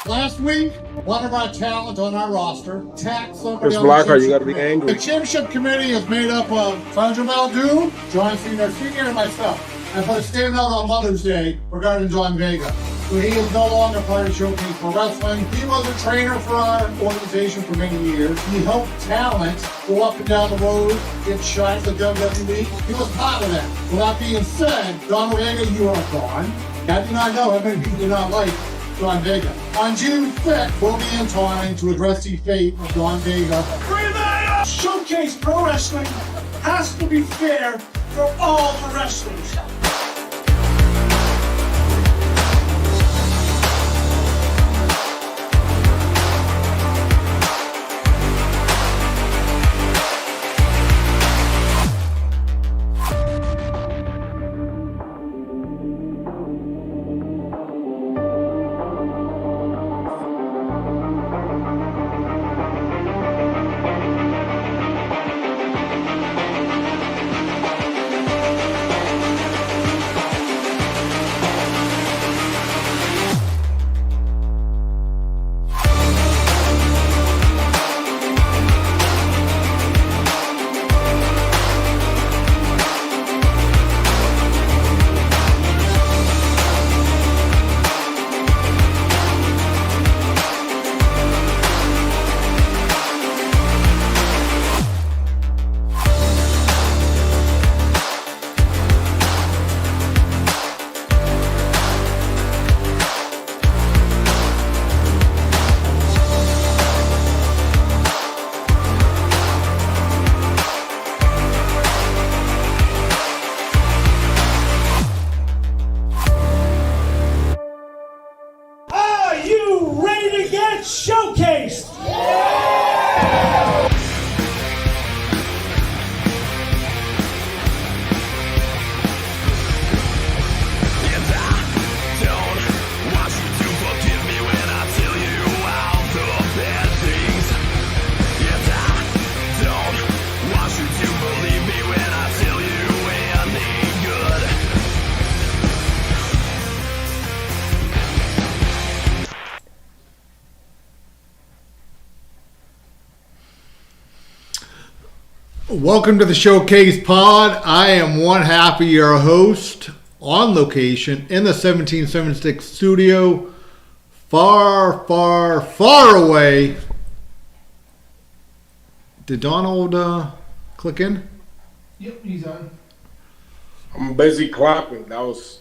Last week, one of our talent on our roster attacked somebody Chris on Blackheart, the you got to be angry. The championship committee is made up of Sandra Maldoon, John Cena Sr., and myself. I put a statement out on Mother's Day regarding John Vega. So he is no longer part of Showcase for Wrestling. He was a trainer for our organization for many years. He helped talent go up and down the road, get shots at WWE. He was part of that. With that being said, John Vega, you are gone. I do not know how many people do not like John Vega. On June 5th, we'll be in time to address the fate of John Vega. Showcase Pro Wrestling has to be fair for all the wrestlers. Showcased! Welcome to the Showcase Pod. I am one half of your host on location in the 1776 studio, far, far, far away. Did Donald click in? Yep, he's on. I'm busy clapping. That was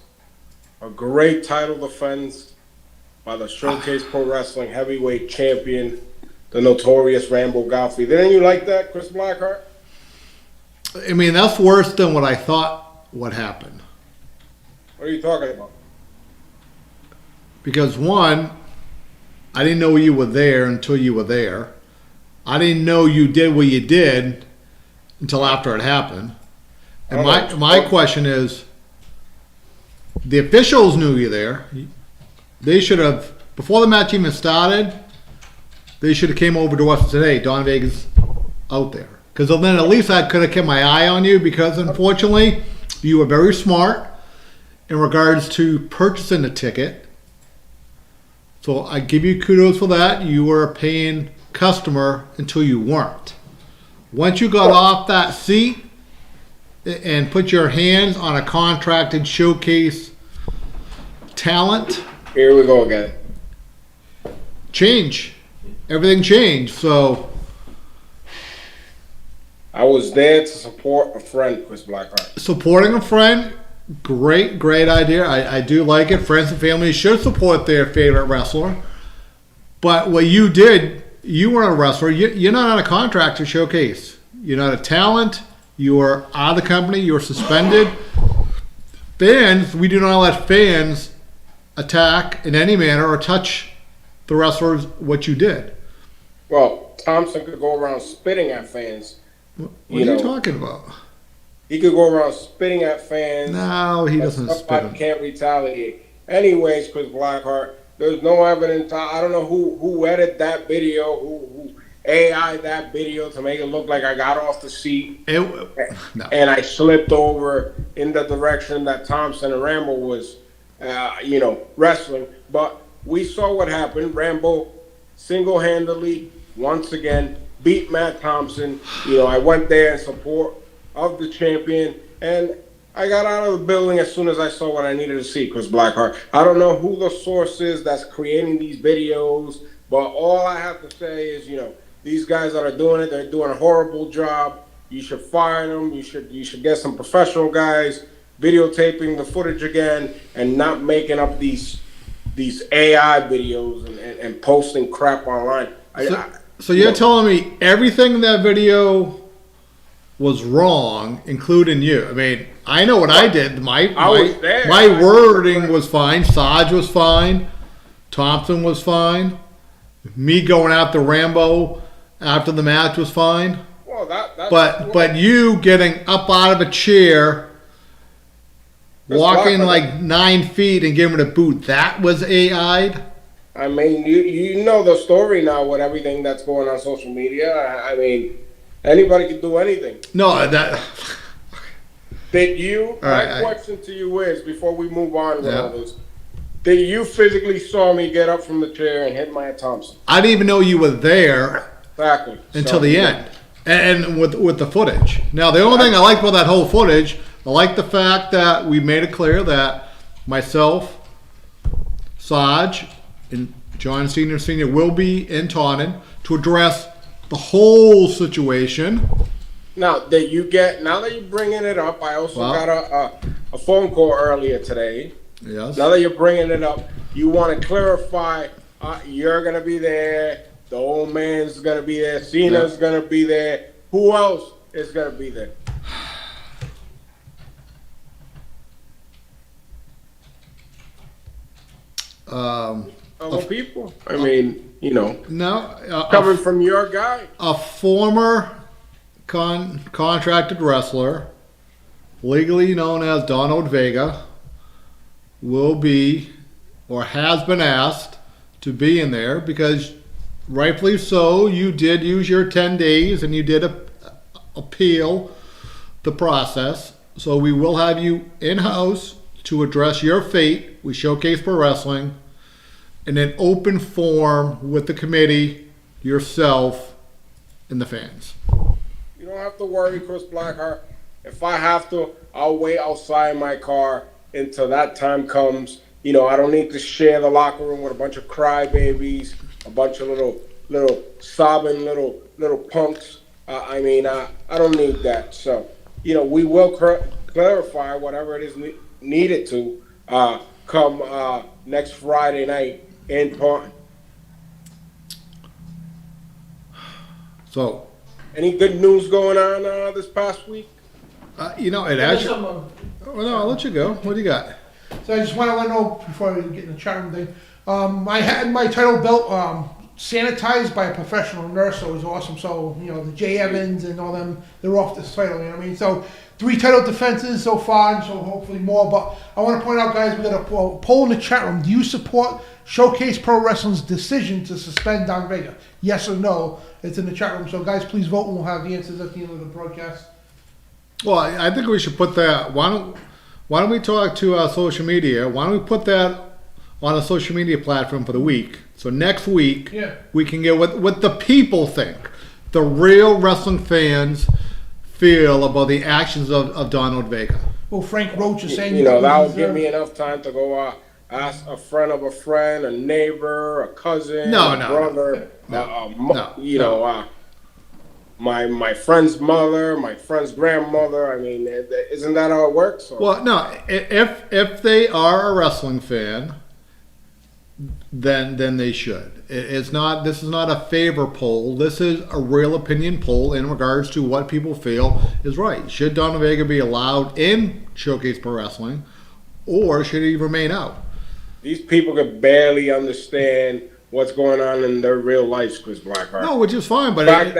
a great title defense by the Showcase Pro Wrestling Heavyweight Champion, the notorious Rambo Godfrey. Didn't you like that, Chris Blackheart? I mean, that's worse than what I thought would happen. What are you talking about? Because one, I didn't know you were there until you were there. I didn't know you did what you did until after it happened. And my question is, the officials knew you there. They should have, before the match even started, they should have came over to us today. Don Vega's out there. Because then at least I could have kept my eye on you, because unfortunately you were very smart in regards to purchasing the ticket. So I give you kudos for that. You were a paying customer until you weren't. Once you got off that seat and put your hands on a contracted Showcase talent. Here we go again. Everything changed. So I was there to support a friend, Chris Blackheart. Supporting a friend, great idea. I do like it. Friends and family should support their favorite wrestler. But what you did, you weren't a wrestler. You're not on a contract to Showcase. You're not a talent. You are out of the company. You're suspended. Fans, we do not let fans attack in any manner or touch the wrestlers what you did. Well, Thompson could go around spitting at fans. What are you talking about? He could go around spitting at fans. No, he doesn't spit them. Can't retaliate. Anyways, Chris Blackheart, there's no evidence. I don't know who edited that video, who AI'd that video to make it look like I got off the seat No. and I slipped over in the direction that Thompson and Rambo was wrestling. But we saw what happened. Rambo single-handedly, once again, beat Matt Thompson. I went there in support of the champion, and I got out of the building as soon as I saw what I needed to see, Chris Blackheart. I don't know who the source is that's creating these videos, but all I have to say is, these guys that are doing it, they're doing a horrible job. You should fire them. You should get some professional guys videotaping the footage again and not making up these AI videos and posting crap online. So you're telling me everything in that video was wrong, including you? I mean, I know what I did. My wording was fine. Saj was fine. Thompson was fine. Me going after Rambo after the match was fine. Well, but you getting up out of a chair, walking like 9 feet and giving it a boot, that was AI'd? I mean, you know the story now with everything that's going on social media. I mean, anybody can do anything. No, that... My question to you is, before we move on with all this, did you physically saw me get up from the chair and hit Matt Thompson? I didn't even know you were there until the end. And with the footage. Now, the only thing I liked about that whole footage, I like the fact that we made it clear that myself, Saj, and John Senior will be in Taunton to address the whole situation. Now that you bringing it up, I also got a phone call earlier today. Yes. Now that you're bringing it up, you want to clarify. You're gonna be there. The old man's gonna be there. Cena's gonna be there. Who else is gonna be there? Other people? I mean, No. Coming from your guy. A former contracted wrestler, legally known as Donald Vega, will be or has been asked to be in there because rightfully so, you did use your 10 days and you did appeal the process. So we will have you in-house to address your fate. We showcase pro wrestling in an open forum with the committee, yourself, and the fans. You don't have to worry, Chris Blackheart. If I have to, I'll wait outside my car until that time comes. I don't need to share the locker room with a bunch of crybabies, a bunch of little sobbing little punks. I don't need that. So, we will clarify whatever it is needed to come next Friday night in Taunton. So, any good news going on this past week? It actually. No, I'll let you go. What do you got? So I just want to let you know before we get in the chat room thing. I had my title belt sanitized by a professional nurse, so it was awesome. So the Jay Evans and all them, they're off this title. You know what I mean? So 3 title defenses so far, and so hopefully more. But I want to point out, guys, we got a poll in the chat room. Do you support Showcase Pro Wrestling's decision to suspend Don Vega? Yes or no? It's in the chat room. So guys, please vote, and we'll have the answers at the end of the broadcast. Well, I think we should put that. Why don't we talk to social media? Why don't we put that on a social media platform for the week? So next week, we can get what the people think, the real wrestling fans feel about the actions of Donald Vega. Well, Frank Roach is saying that will give me enough time to go ask a friend of a friend, a neighbor, a cousin, brother, my friend's mother, my friend's grandmother. I mean, isn't that how it works? Or? Well, no. If they are a wrestling fan, then they should. It's not. This is not a favor poll. This is a real opinion poll in regards to what people feel is right. Should Donald Vega be allowed in Showcase Pro Wrestling, or should he remain out? These people can barely understand what's going on in their real lives, Chris Blackheart. No, which is fine, but the fact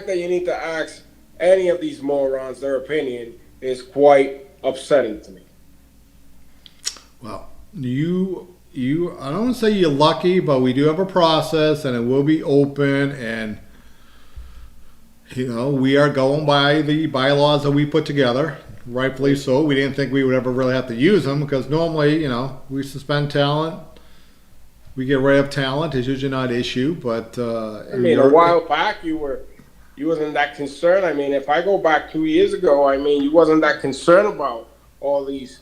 that you need to ask any of these morons their opinion is quite upsetting to me. Well, I don't want to say you're lucky, but we do have a process, and it will be open, and we are going by the bylaws that we put together. rightfully so. We didn't think we would ever really have to use them because normally, we suspend talent. We get rid of talent. It's usually not an issue, but I mean, a while back you wasn't that concerned. I mean, if I go back 2 years ago, I mean, you wasn't that concerned about all these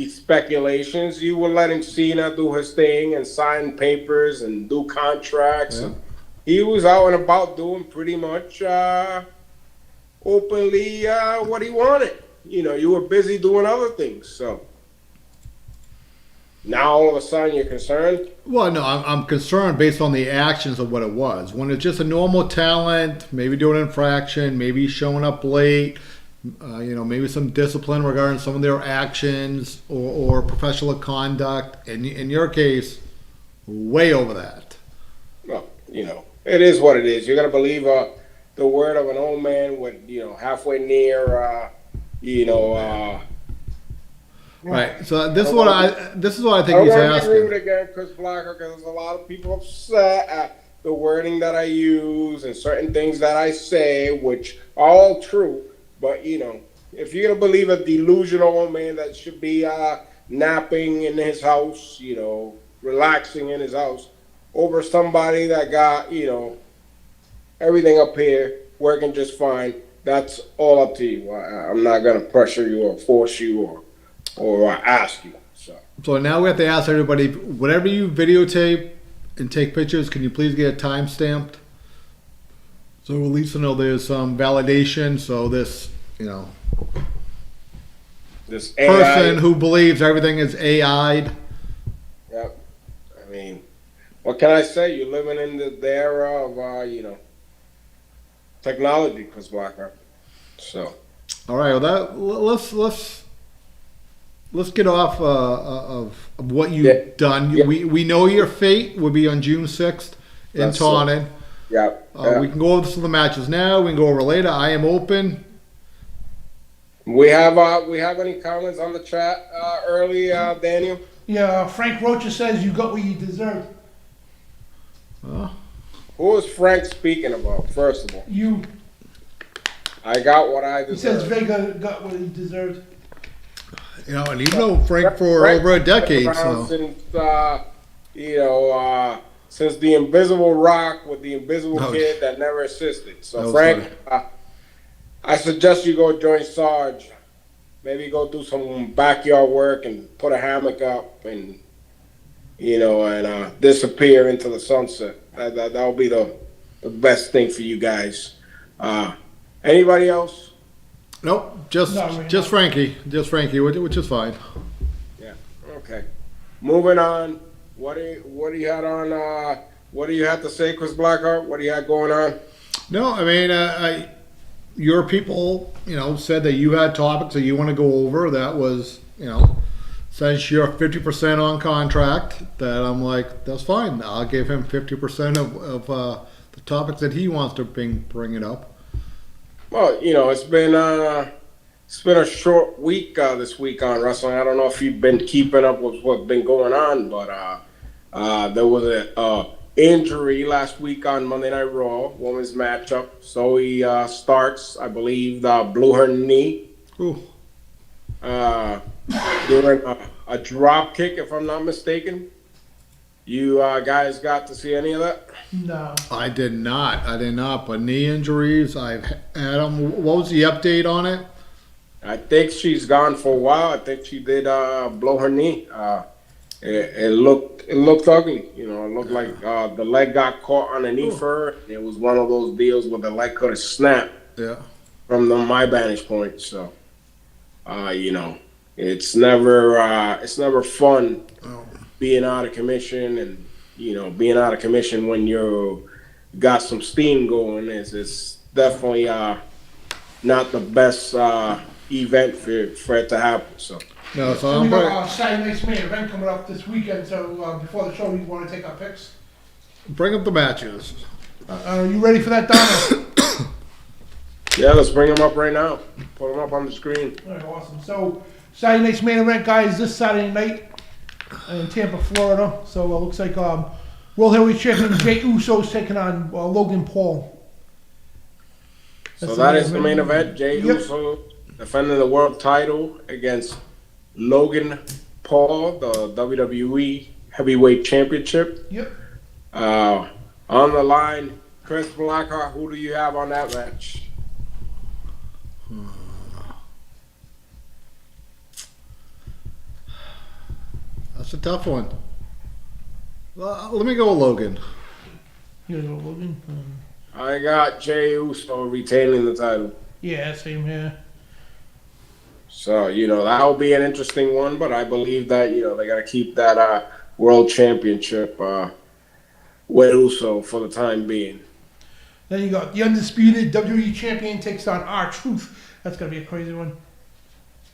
speculations. You were letting Cena do his thing and sign papers and do contracts. Yeah. And he was out and about doing pretty much openly what he wanted. You were busy doing other things. So now all of a sudden you're concerned? Well, no, I'm concerned based on the actions of what it was. When it's just a normal talent, maybe doing an infraction, maybe showing up late, maybe some discipline regarding some of their actions or professional conduct. In your case, way over that. Well, it is what it is. You're gonna believe the word of an old man with halfway near Right. So this is what I think I he's don't want to be rude asking. again, Chris Blackheart, because there's a lot of people upset at the wording that I use and certain things that I say, which are all true. But if you're gonna believe a delusional old man that should be napping in his house, relaxing in his house, over somebody that got everything up here working just fine, that's all up to you. I'm not gonna pressure you or force you or ask you. So now we have to ask everybody, whatever you videotape and take pictures, can you please get it time stamped? So at least there's some validation. So this, This person AI, who believes everything is AI'd. Yep. I mean, what can I say? You're living in the era of technology, Chris Blackheart. So. All right. Well, let's get off of what you've done. Yeah. We know your fate will be on June 6th in That's Taunton. Yeah. We can go over some of the matches now. We can go over later. I am open. We have any comments on the chat early, Daniel? Yeah, Frank Rocha says you got what you deserved. Who is Frank speaking about? First of all, You. I got what I He says deserved. Vega got what he deserved. And you've known Frank for Frank over a has been decade. around So since the Invisible Rock with the Invisible Oh, Kid that never assisted. So That was Frank, I suggest you go join Sarge. Maybe go do some backyard work and put a hammock up and disappear into the sunset. That'll be the best thing for you guys. Anybody else? nope, just No, right just Frankie, which is fine. Yeah. Okay. Moving on. What do you had on? What do you have to say, Chris Blackheart? What do you had going on? No, I mean, your people, said that you had topics that you want to go over. That was, since you're 50% on contract, that I'm like, that's fine. I'll give him 50% of the topics that he wants to bring it up. Well, it's been a short week this week on wrestling. I don't know if you've been keeping up with what's been going on, but there was a injury last week on Monday Night Raw, women's matchup. Zoe Starks, I believe, blew her knee Ooh. during a drop kick, if I'm not mistaken. You guys got to see any of that? No. I did not. But knee injuries, I've had them. What was the update on it? I think she's gone for a while. I think she did blow her knee. It looked ugly. It looked like the leg got caught underneath her. It was one of those deals where the leg could have snapped. Yeah. From my vantage point. So, it's never fun being out of commission, and being out of commission when you got some steam going is definitely not the best event for it to happen. So. No, so We I'm got Saturday night's main event coming up this weekend, so before the show, we want to take our picks. bring up the matches. Are you ready for that, Donna? Yeah, let's bring them up right now. Put them up on the screen. All right, awesome. So Saturday night's main event, guys, this Saturday night in Tampa, Florida. So it looks like World Heavyweight Champion Jey Uso's taking on Logan Paul. So that is the main event. Jey Yep. Uso defending the world title against Logan Paul, the WWE Heavyweight Championship. Yep. On the line, Chris Blackheart. Who do you have on that match? That's a tough one. Well, let me go with Logan. You know, Logan. I got Jey Uso retaining the title. Yeah, same here. So, that'll be an interesting one, but I believe that, they got to keep that world championship with Uso for the time being. Then you got the undisputed WWE champion takes on R-Truth. That's going to be a crazy one.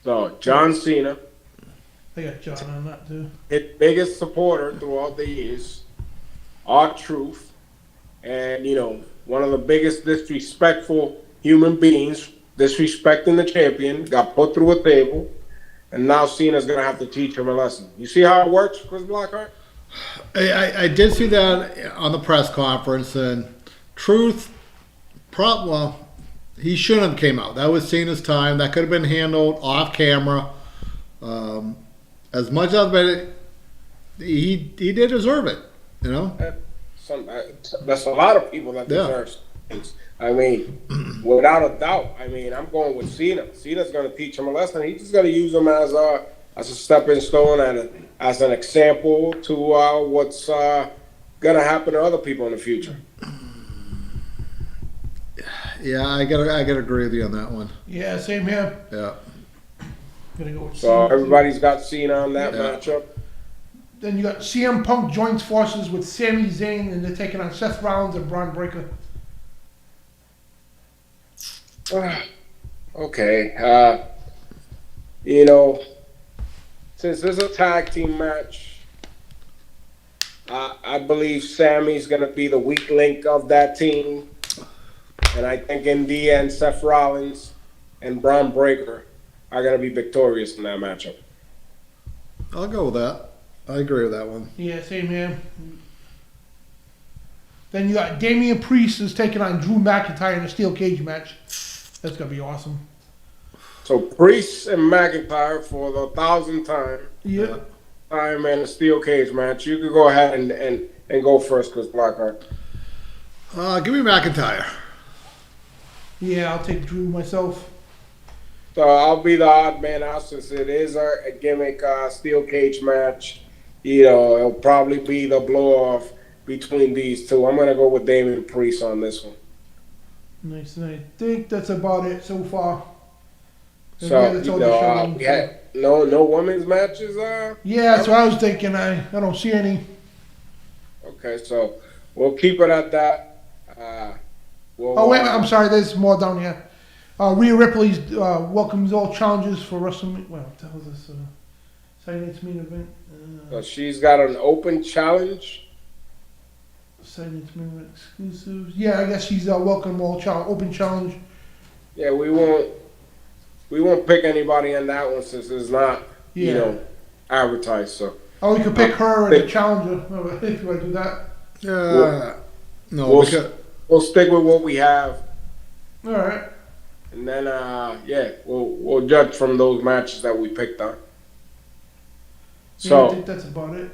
So, John Cena, I got John on that too. his biggest supporter throughout the years, R-Truth, and, one of the biggest disrespectful human beings, disrespecting the champion, got put through a table, and now Cena's going to have to teach him a lesson. You see how it works, Chris Blackheart? I did see that on the press conference, and Truth, well, he shouldn't have came out. That was Cena's time. That could have been handled off camera. As much as he did deserve it, That's a lot of people that deserve things. I mean, without a doubt. I mean, I'm going with Cena. Cena's going to teach him a lesson. He's just going to use him as a stepping stone and as an example to what's going to happen to other people in the future. Yeah, I gotta agree with you on that one. Yeah, same here. Yeah. Gonna go with So Cena. everybody's got Cena on that matchup. Then you got CM Punk joins forces with Sami Zayn, and they're taking on Seth Rollins and Braun Breaker. Okay. Since this is a tag team match, I believe Sammy's going to be the weak link of that team. And I think in the end, Seth Rollins and Braun Breaker are going to be victorious in that matchup. I'll go with that. I agree with that one. Yeah, same here. Then you got Damian Priest is taking on Drew McIntyre in a steel cage match. That's gonna be awesome. So Priest and McIntyre for the 1,000th time. Yeah. Time in a steel cage match. You could go ahead and go first, Chris Blackheart. Give me McIntyre. Yeah, I'll take Drew myself. So I'll be the odd man out since it is a gimmick steel cage match. It'll probably be the blow-off between these two. I'm going to go with Damian Priest on this one. Nice. I think that's about it so far. So, we had no women's matches? Yeah, that's what I was thinking. I don't see any. Okay, so we'll keep it at that. Wait a minute. I'm sorry. There's more down here. Rhea Ripley's welcomes all challenges for WrestleMania. Well, what the hell is this? Saturday Night's Main Event. So she's got an open challenge. Saturday Night's Main Event exclusives. Yeah, I guess she's welcome all open challenge. Yeah, we won't pick anybody in that one since it's not advertised. So we could pick her and the challenger if you want to do that. We'll stick with what we have. All right. And then, we'll judge from those matches that we picked on. So, I think that's about it.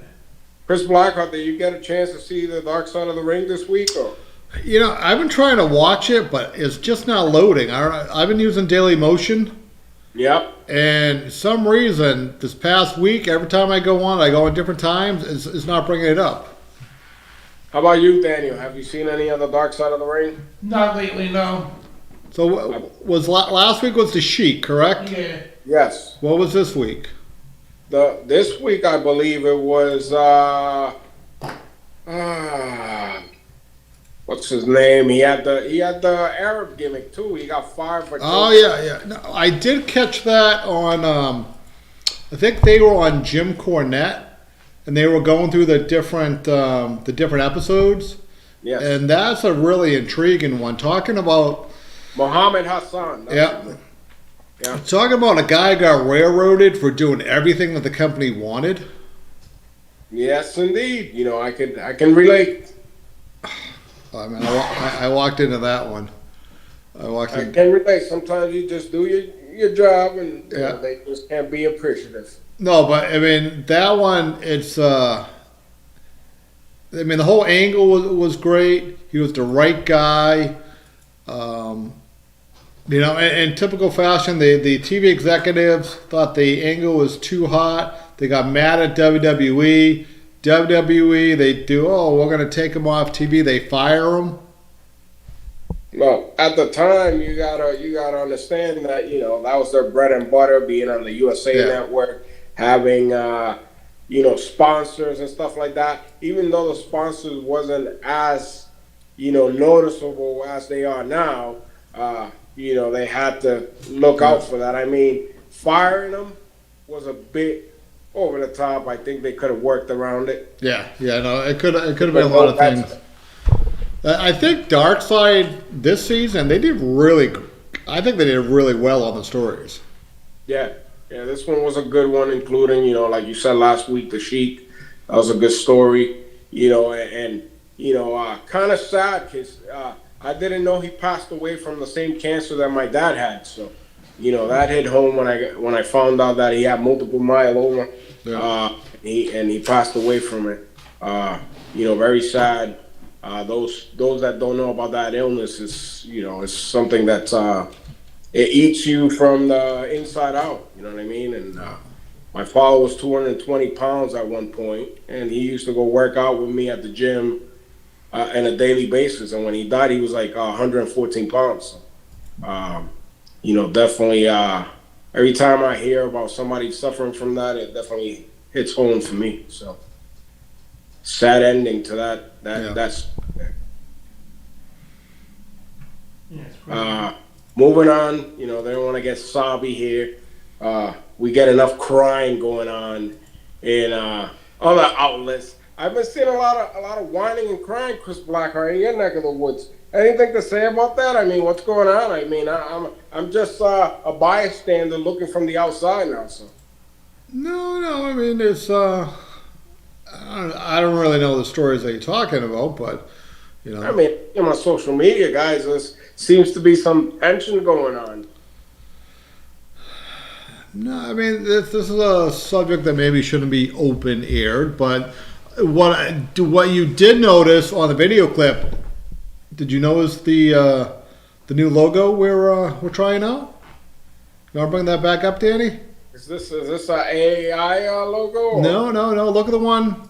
Chris Blackheart, did you get a chance to see the Dark Side of the Ring this week? Or? I've been trying to watch it, but it's just not loading. I've been using Daily Motion. Yep. And for some reason, this past week, every time I go on different times, it's not bringing it up. How about you, Daniel? Have you seen any of the Dark Side of the Ring? Not lately, no. So last week was the Sheik, correct? Yeah. Yes. What was this week? This week, I believe it was what's his name? He had the Arab gimmick too. He got fired for. Oh yeah. No, I did catch that on. I think they were on Jim Cornette, and they were going through the different episodes. Yes. And that's a really intriguing one. Talking about Muhammad Hassan. Yeah. Talking about a guy got railroaded for doing everything that the company wanted. Yes, indeed. I can relate. I mean, I walked into that one. I can relate. Sometimes you just do your job, and you Yeah. know, they just can't be appreciative. No, but I mean that one. It's. I mean the whole angle was great. He was the right guy. You know, in typical fashion, the TV executives thought the angle was too hot. They got mad at WWE. WWE, they do. Oh, we're gonna take him off TV. They fire him. Well, at the time, you gotta understand that you know that was their bread and butter, being on the USA Yeah. Network, having you know sponsors and stuff like that. Even though the sponsors wasn't as you know noticeable as they are now, you know they had to look out for that. I mean, firing them was a bit over the top. I think they could have worked around it. Yeah, no, it could have been a lot of things. I think Dark Side this season they did really. I think they did really well on the stories. Yeah, this one was a good one, including, you know, like you said last week, the Sheik. That was a good story, you know, and you know, kind of sad because I didn't know he passed away from the same cancer that my dad had. So, you know, that hit home when I found out that he had multiple myeloma, he passed away from it. You know, very sad. Those that don't know about that illness is, you know, it's something that it eats you from the inside out. You know what I mean? And my father was 220 pounds at one point, and he used to go work out with me at the gym on a daily basis. And when he died, he was like 114 pounds. You know, definitely. Every time I hear about somebody suffering from that, it definitely hits home for me. So sad ending to that. That's. Yeah, it's pretty Moving on, you know, they don't want to get sobby here. We get enough crying going on in other outlets. I've been seeing a lot of whining and crying, Chris Blackheart, in your neck of the woods. Anything to say about that? I mean, what's going on? I mean, I'm just a bystander looking from the outside now. So. No. I mean, it's. I don't really know the stories that you're talking about, but you know. I mean, in my social media, guys, there seems to be some tension going on. No, I mean this is a subject that maybe shouldn't be open aired, but what you did notice on the video clip, did you notice the new logo we're trying out? You want to bring that back up, Danny? Is this a AAI logo? Or? No. Look at the one.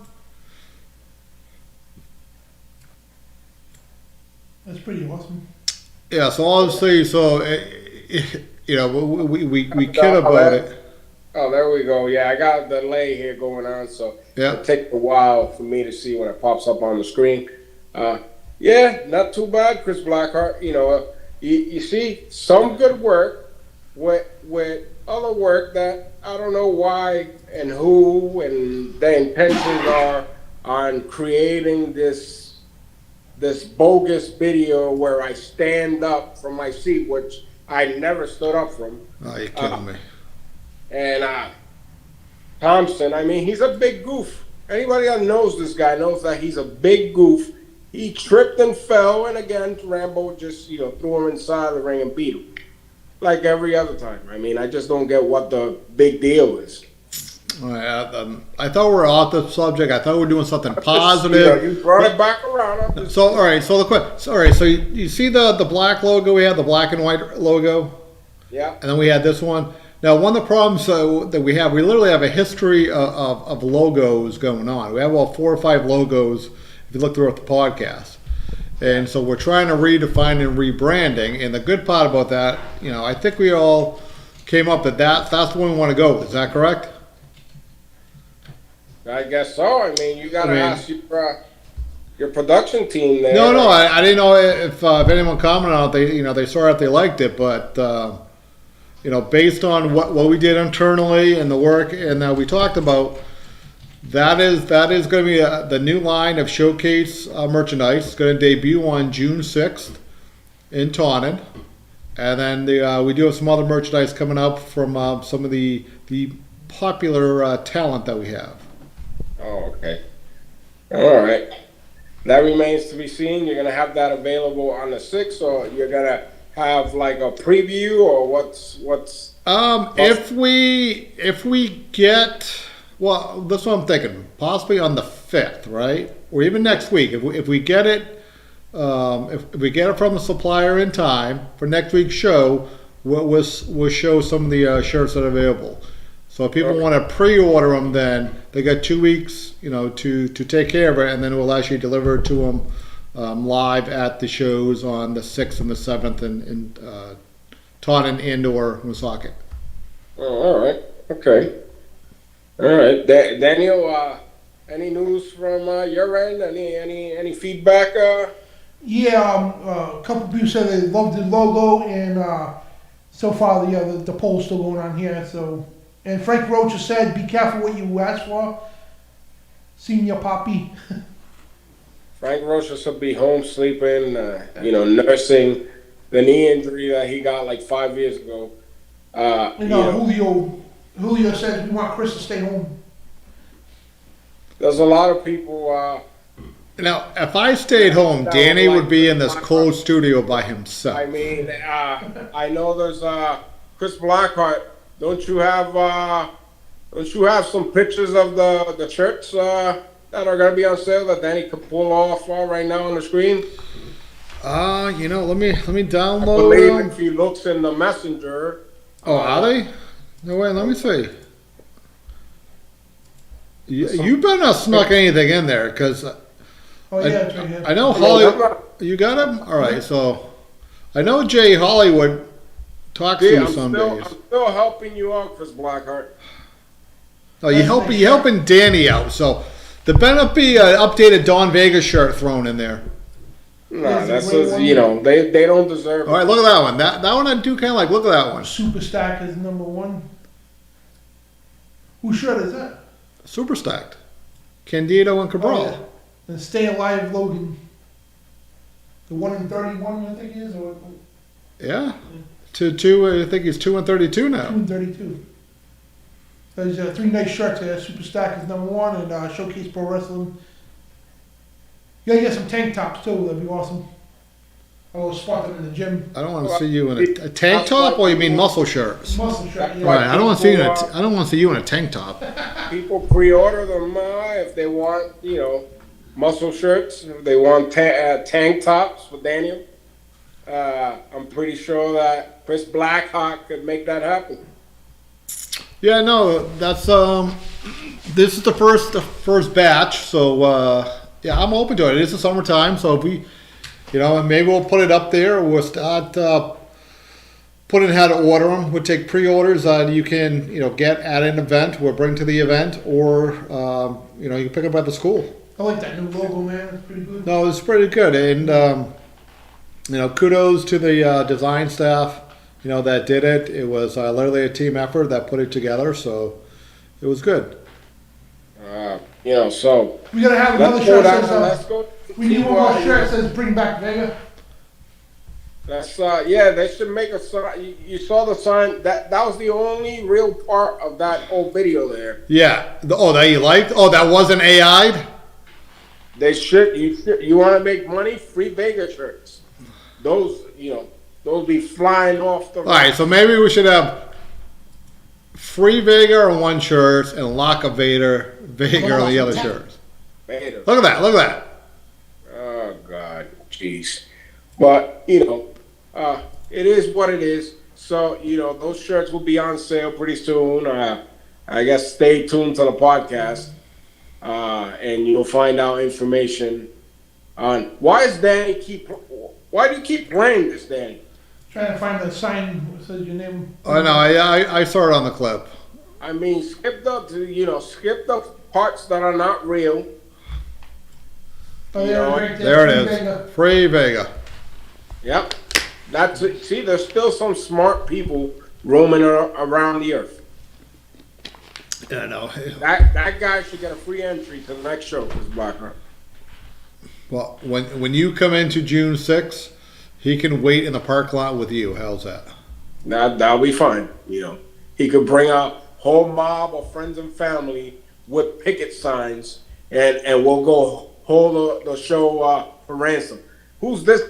That's pretty awesome. Yeah. So obviously, you know, we kid about it. Oh, there we go. Yeah, I got the delay here going on, so it'll take a while for me to see when it pops up on the screen. Yeah, not too bad, Chris Blackheart. You know, you see some good work with other work that I don't know why and who and the intentions are on creating this bogus video where I stand up from my seat, which I never stood up from. Oh, you're kidding me. And Thompson, I mean, he's a big goof. Anybody that knows this guy knows that he's a big goof. He tripped and fell, and again, Rambo just, you know, threw him inside the ring and beat him. Like every other time. I mean, I just don't get what the big deal is. All right, I thought we were off the subject. I thought we were doing something positive. You brought it back around. So, all right. So So you see the black logo? We had the black and white logo. Yeah. And then we had this one. Now, one of the problems that we have, we literally have a history of logos going on. We have about 4 or 5 logos if you look throughout the podcast. And so we're trying to redefine and rebranding. And the good part about that, you know, I think we all came up that's the one we want to go with. Is that correct? I guess so. I mean, you got to ask your production team there. No, I didn't know if anyone commented on it. They saw it, they liked it, but you know, based on what we did internally and the work and that we talked about, that is going to be the new line of showcase merchandise. It's going to debut on June 6th in Taunton, and then we do have some other merchandise coming up from some of the popular talent that we have. Oh, okay. All right. That remains to be seen. You're going to have that available on the 6th, or you're going to have like a preview, or what's? If we get, well, that's what I'm thinking. Possibly on the 5th, right? Or even next week. If we get it, if we get it from the supplier in time for next week's show, we'll show some of the shirts that are available. So if people want to pre-order them, then they got 2 weeks, to take care of it, and then we'll actually deliver it to them live at the shows on the 6th and the 7th in Taunton and/or Woonsocket. Oh, all right. Okay. All right, Daniel. Any news from your end? Any feedback? Yeah, a couple people said they loved the logo, and so far the poll's still going on here. So, and Frank Rocha said, "Be careful what you ask for." Senior Poppy. Frank Rocha should be home sleeping, nursing the knee injury that he got like 5 years ago. Julio says we want Chris to stay home. There's a lot of people. Now, if I stayed home, Danny would be in this cold studio by himself. I mean, I know there's Chris Blackheart. Don't you have some pictures of the shirts that are going to be on sale that Danny could pull off right now on the screen? Let me I download believe them. if he looks in the messenger. Oh, are they? No way. Let me see. You better not snuck anything in there, because Oh yeah, it's right here. I know Hollywood. You got him? All right. So I know Jay Hollywood talks to you some days. I'm still helping you out, Chris Blackheart. Oh, you helping Danny out. So there better be an updated Don Vega shirt thrown in there. No, that's they don't deserve it. All right, look at that one. That one I do kind of like. Look at that one. Super Stack is #1. Whose shirt is that? Super stacked. Candido and Cabral. Oh, yeah. And Stay Alive Logan. The 1 in 31, I think he is, or Yeah. Two. I think he's 2 and 32 2 now. in 32. There's 3 nice shirts there. Super Stack is #1, and Showcase Pro Wrestling. You gotta get some tank tops too. That'd be awesome. I'll spot them in the gym. I don't want to see you in a tank top, or you mean muscle shirts? Muscle shirt. Yeah. All right. I don't want to see you in I don't want to see you in a tank top. People pre-order them if they want, muscle shirts. If they want tank tops with Daniel. I'm pretty sure that Chris Blackheart could make that happen. Yeah. No. That's This is the first batch. So yeah, I'm open to it. It is the summertime, so if we. Maybe we'll put it up there. We'll start putting how to order them. We'll take pre-orders you can, get at an event. We'll bring to the event, or, you can pick up at the school. I like that new logo, man. It's pretty good. No, it's pretty good. And, kudos to the design staff, that did it. It was literally a team effort that put it together, so it was good. So We gotta have another shirt that let's says, go. we need one more shirt that says bring back Vega. That's they should make a sign. You saw the sign. That was the only real part of that whole video there. Yeah. That you liked? Oh, that wasn't AI'd? They should. You want to make money? Free Vega shirts. Those be flying off the. All right, so maybe we should have free Vega on one shirt and lock of Vega on the other shirts. Vader. Look at that. Oh God, jeez. But it is what it is. So those shirts will be on sale pretty soon. I guess stay tuned to the podcast, and you'll find out information on why do you keep playing this, Danny? Trying to find the sign that says your name. I know. I saw it on the clip. I mean, skip the parts that are not real. Oh, yeah, right There it Free Vega. is. Free Vega. Yep. That's it. See, there's still some smart people roaming around the earth. Yeah, no. That guy should get a free entry to the next show, Chris Blackheart. Well, when you come into June 6th, he can wait in the parking lot with you. How's that? That'll be fine. He could bring a whole mob of friends and family with picket signs, and we'll go hold the show for ransom. Who's this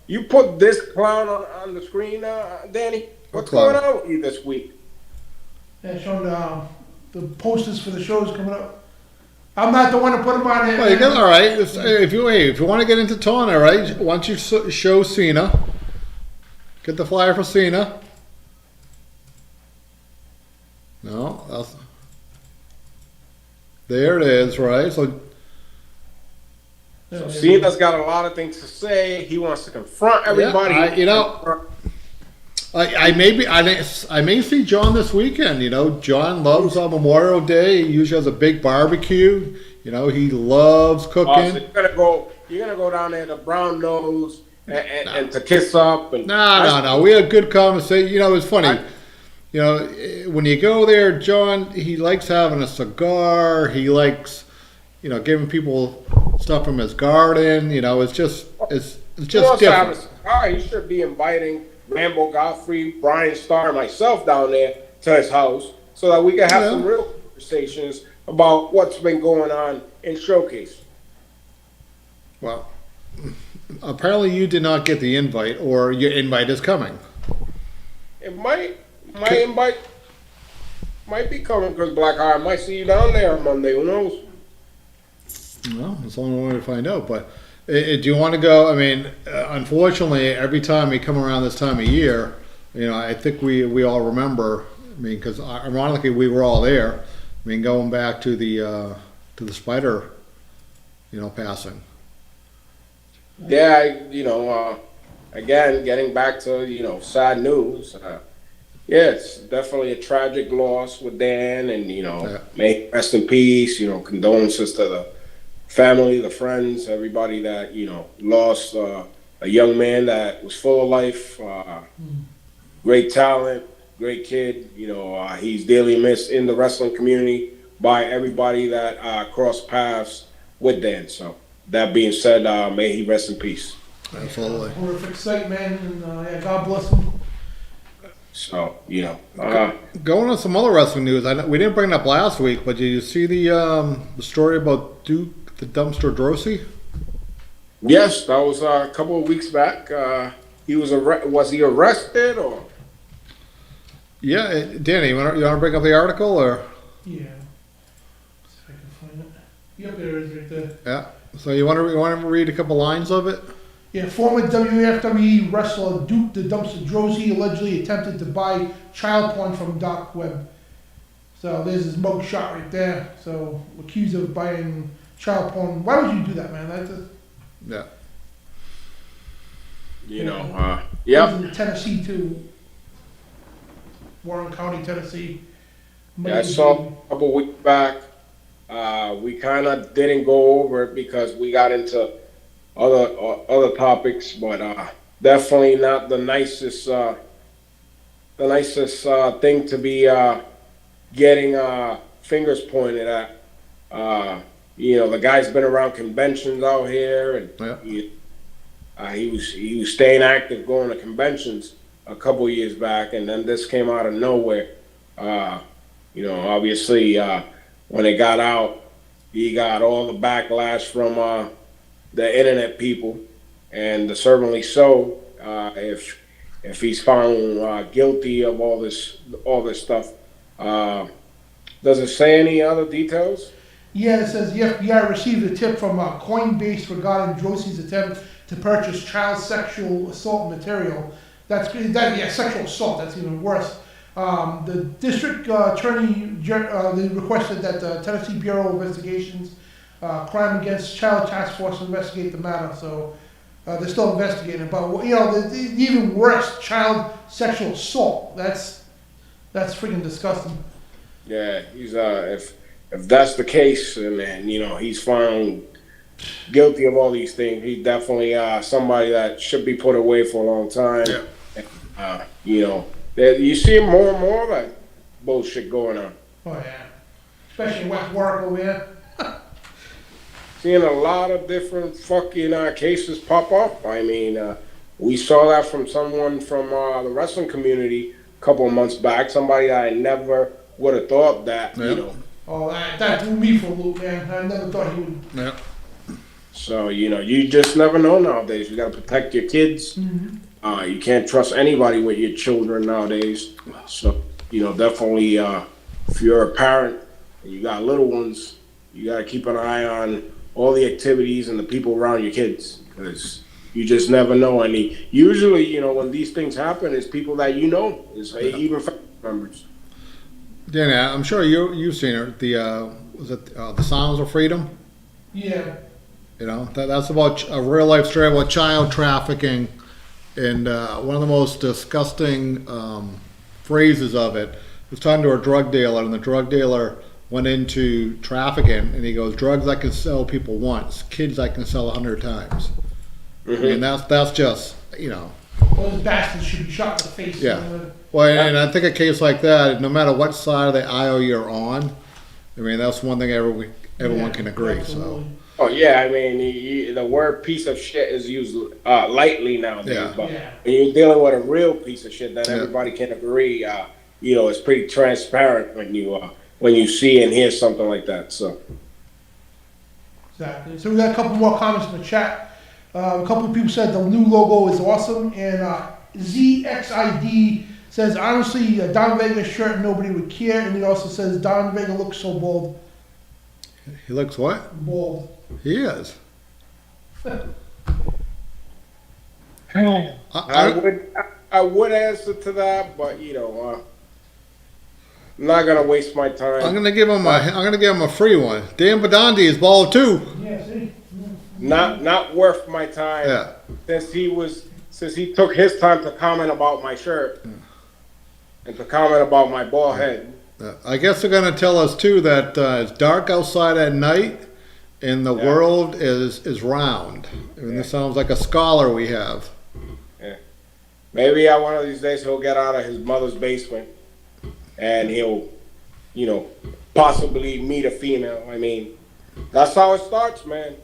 You put this clown on the screen, Danny. What's clown? going on with you this week? Yeah, showing the posters for the shows coming up. I'm not the one to put them on there. Well, you got all right. If you want to get into Tawny, all right. Why don't you show Cena? Get the flyer for Cena. No, there it is, right? So Cena's got a lot of things to say. He wants to confront everybody. I may see John this weekend. You know, John loves on Memorial Day. He usually has a big barbecue. You know, he loves cooking. So you're gonna go down there to Brown Nose and to kiss up. And No. We had a good conversation. You know, it's funny. You know, when you go there, John, he likes having a cigar. He likes, you know, giving people stuff from his garden. You know, it's just different. He should be inviting Rambo Godfrey, Brian Starr, and myself down there to his house so that we can have some real conversations about what's been going on in Showcase. Well, apparently you did not get the invite, or your invite is coming. My invite might be coming because Blackheart might see you down there on Monday. Who knows? Well, that's the only way to find out. But do you want to go? I mean, unfortunately, every time we come around this time of year, you know, I think we all remember. I mean, because ironically, we were all there. I mean, going back to the Spider, you know, passing. Yeah, again, getting back to sad news. Yeah, it's definitely a tragic loss with Dan, and may he rest in peace. Condolences to the family, the friends, everybody that lost a young man that was full of life, great talent, great kid. He's dearly missed in the wrestling community by everybody that crossed paths with Dan. So that being said, may he rest in peace. Absolutely. Horrific sight, man, and God bless him. So, going on some other wrestling news, we didn't bring it up last week, but did you see the story about Duke the Dumpster Drosy? Yes, that was a couple of weeks back. Was he arrested or? Yeah, Danny, you want to bring up the article or? Yeah. See if I can find it. Yep, there it is right there. Yeah. So you want to read a couple lines of it? Yeah, former WFWE wrestler Duke the Dumpster Drosy allegedly attempted to buy child porn from dark web. So there's his mug shot right there. So accused of buying child porn. Why would you do that, man? Yeah. Yep. He's in Tennessee too. Warren County, Tennessee. Yeah, I saw a couple weeks back. We kind of didn't go over it because we got into other topics, but definitely not the nicest thing to be getting fingers pointed at. The guy's been around conventions out here, and he was staying active, going to conventions a couple years back, and then this came out of nowhere. Obviously, when it got out, he got all the backlash from the internet people, and certainly so. If he's found guilty of all this stuff, does it say any other details? Yeah, it says the FBI received a tip from Coinbase regarding Drosy's attempt to purchase child sexual assault material. Sexual assault. That's even worse. The district attorney they requested that the Tennessee Bureau of Investigations Crime Against Child Task Force investigate the matter. So they're still investigating. But the even worse, child sexual assault. That's freaking disgusting. Yeah, he's if that's the case, and he's found guilty of all these things, he's definitely somebody that should be put away for a long time. Yeah. You see more and more of that bullshit going on. Oh yeah, especially in West Warwick over here. Seeing a lot of different fucking cases pop up. I mean, we saw that from someone from the wrestling community a couple of months back. Somebody I never would have thought that, Oh, that threw me for a loop, man. I never thought he would. Yeah. So, you just never know nowadays. You got to protect your kids. You can't trust anybody with your children nowadays. So, definitely, if you're a parent and you got little ones, you got to keep an eye on all the activities and the people around your kids, because you just never know. And usually, when these things happen, it's people that it's even family members. Danny, I'm sure you've seen her. Was it the Sounds of Freedom? Yeah. That's about a real life story about child trafficking, and one of the most disgusting phrases of it was talking to a drug dealer, and the drug dealer went into trafficking, and he goes, "Drugs I can sell people once, kids I can sell 100 times." And that's just Those bastards should be shot in the face. Yeah. Well, and I think a case like that, no matter what side of the aisle you're on, I mean, that's one thing everyone can agree. Absolutely. So. Oh yeah, I mean the word "piece of shit" is used lightly nowadays, Yeah. but when you're dealing with a real piece of shit, then everybody can agree. It's pretty transparent when you see and hear something like that. So Exactly. So we got a couple more comments in the chat. A couple of people said the new logo is awesome, and ZXID says, honestly, a Don Vega shirt nobody would care, and he also says Don Vega looks so bold. He looks what? Bold. He is. I would answer to that, but I'm not gonna waste my time. I'm gonna give him a free one. Dan Badandi is bald too. Yeah, see? Not worth my time. Yeah. Since he took his time to comment about my shirt and to comment about my bald head. I guess they're gonna tell us too that it's dark outside at night, and the world is round. I mean, this sounds like a scholar we have. Yeah. Maybe one of these days he'll get out of his mother's basement and he'll, possibly meet a female. I mean, that's how it starts, man.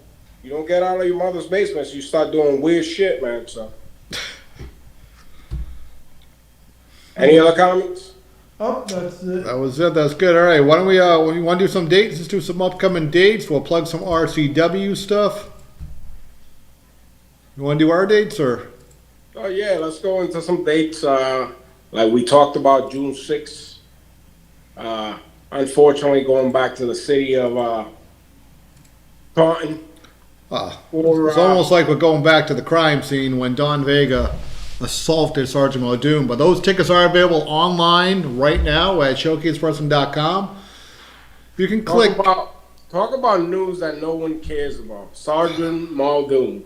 You don't get out of your mother's basement, so you start doing weird shit, man. So, any other comments? Oh, that's it. That was it. That's good. All right. Why don't we want to do some dates? Let's do some upcoming dates. We'll plug some RCW stuff. You want to do our dates or? Oh yeah, let's go into some dates. Like we talked about, June 6th. Unfortunately, going back to the city of Taunton. It's almost like we're going back to the crime scene when Don Vega assaulted Sergeant Muldoon. But those tickets are available online right now at showcasepressing.com. You can click. Talk about news that no one cares about. Sergeant Muldoon.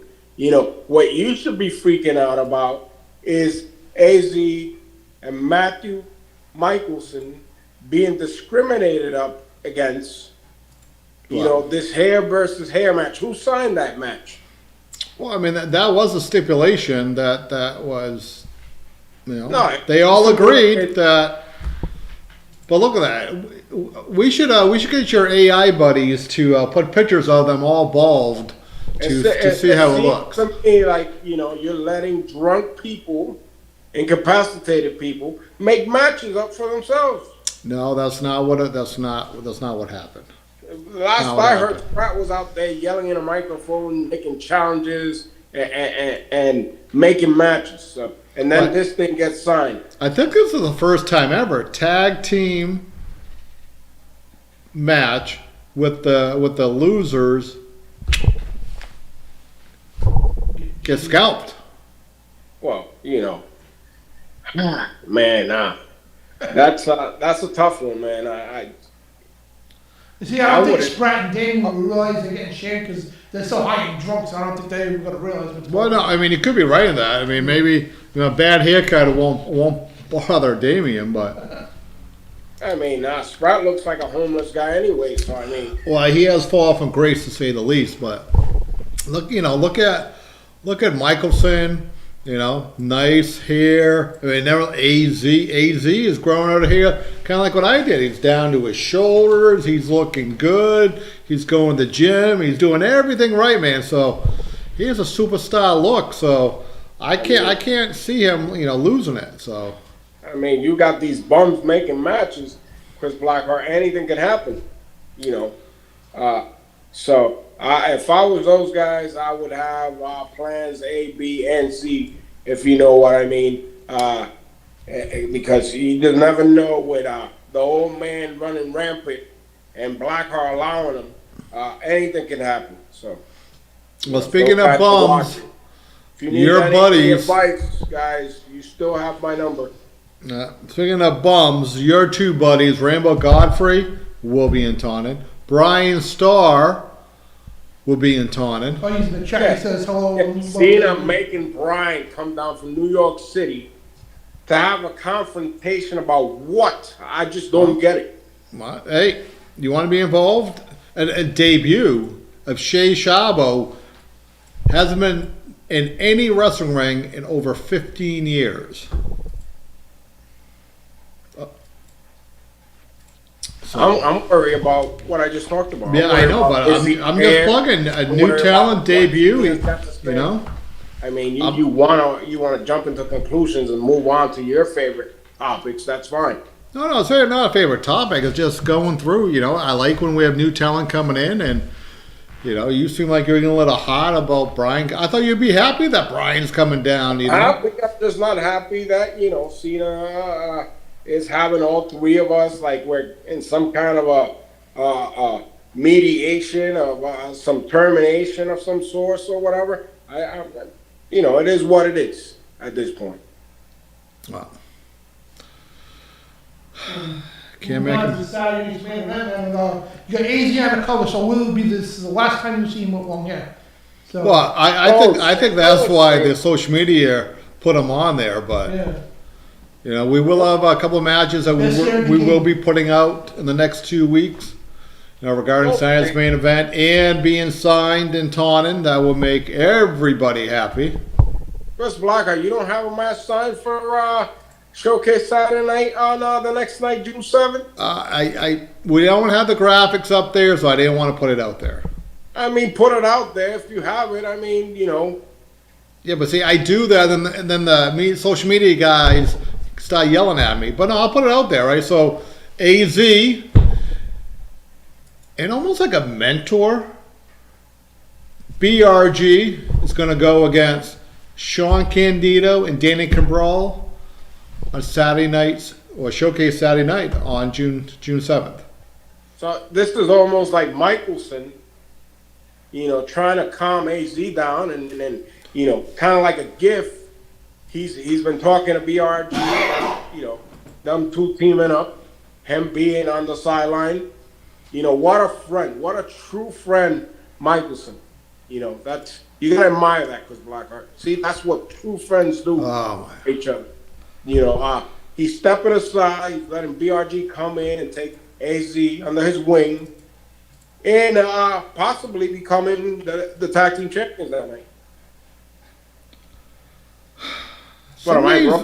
What you should be freaking out about is AZ and Matthew Michelson being discriminated up against. This hair versus hair match. Who signed that match? Well, I mean, that was a stipulation that was, No, they all agreed that. But look at that. We should get your AI buddies to put pictures of them all bald to see how it looks. To me, like, you're letting drunk people, incapacitated people, make matches up for themselves. No, that's not what happened. Last I heard, Pratt was out there yelling in a microphone, making challenges and making matches. So, and then this thing gets signed. I think this is the first time ever tag team match with the losers get scalped. Well, man, that's a tough one, man. See, I don't think Spratt and Damon will realize they're getting shamed because they're so high and drunk, so I don't think they're even going to realize what's going on. Well, no, I mean, you could be right in that. I mean, maybe a bad haircut won't bother Damien, but... I mean, Spratt looks like a homeless guy anyway, so I mean... Well, he has fallen from grace, to say the least, but... Look at Michelson... nice hair. I mean, AZ is growing out of hair, kind of like what I did. He's down to his shoulders. He's looking good. He's going to the gym. He's doing everything right, man. So he has a superstar look. So I can't see him, losing it. So I mean, you got these bums making matches, Chris Blackheart. Anything can happen, So if I was those guys, I would have plans A, B, and C, if you know what I mean. Because you just never know with the old man running rampant and Blackheart allowing him, anything can happen. So, Well, speaking those of guys to watch bums, it. If you need your any buddies- advice, guys, you still have my number. speaking of bums, your two buddies, Rambo Godfrey, will be in Taunton. Brian Starr will be in Taunton. Oh, he's in the chat. Yeah. He says hello. Yeah, Cena making Brian come down from New York City to have a confrontation about what? I just don't get it. Hey, you want to be involved? A debut of Shea Shabo hasn't been in any wrestling ring in over 15 years. I'm worried about what I just talked about. Yeah, I know, but I'm just plugging a new talent debut. You know, I mean, you wanna jump into conclusions and move on to your favorite topics. That's fine. no, it's really not a favorite topic. It's just going through. You know, I like when we have new talent coming in, and you know, you seem like you're getting a little hot about Brian. I thought you'd be happy that Brian's coming down. You know, I'm just not happy that Cena is having all three of us like we're in some kind of a mediation of some termination of some sort or whatever. It is what it is at this point. Wow. Can't make it. Saturday's main event, and you got AZ on the cover, so will be this is the last time you see him with long hair. So, Well, I think that's why the social media put him on there, but. yeah. You know, we will have a couple of matches that we will be putting out in the next 2 weeks. You know, regarding Saturday's main event and being signed in Taunton, that will make everybody happy. Chris Blackheart, you don't have a match signed for Showcase Saturday night on the next night, June 7th? We don't have the graphics up there, so I didn't want to put it out there. I mean, put it out there if you have it. I mean, Yeah, but see, I do that, and then the social media guys start yelling at me. But no, I'll put it out there, right? So, AZ, and almost like a mentor, BRG is going to go against Sean Candido and Danny Cabral on Saturday nights, or Showcase Saturday night on June 7th. So this is almost like Michelson, trying to calm AZ down, and then, kind of like a gift. He's been talking to BRG, them two teaming up, him being on the sideline. What a friend, what a true friend, Michelson. That's, you gotta admire that, Chris Blackheart. See, that's what true friends do Oh, to each other. He's stepping aside, he's letting BRG come in and take AZ under his wing, and possibly becoming the tag team champions that night.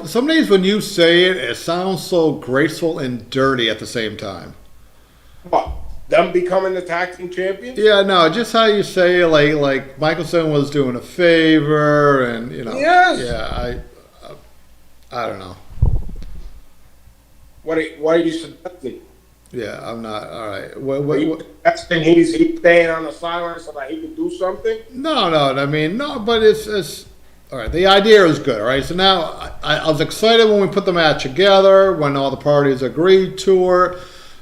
some days when you say it, it sounds so graceful and dirty at the same time. What? Them becoming the tag team champions? Yeah, no, just how you say it, like Michelson was doing a favor, and Yes. Yeah, I don't know. What are you suggesting? Yeah, I'm not. All right. Are you suggesting he's staying on the sideline so that he can do something? No. I mean, no, but it's all right. The idea is good. All right. So now I was excited when we put the match together, when all the parties agreed to it.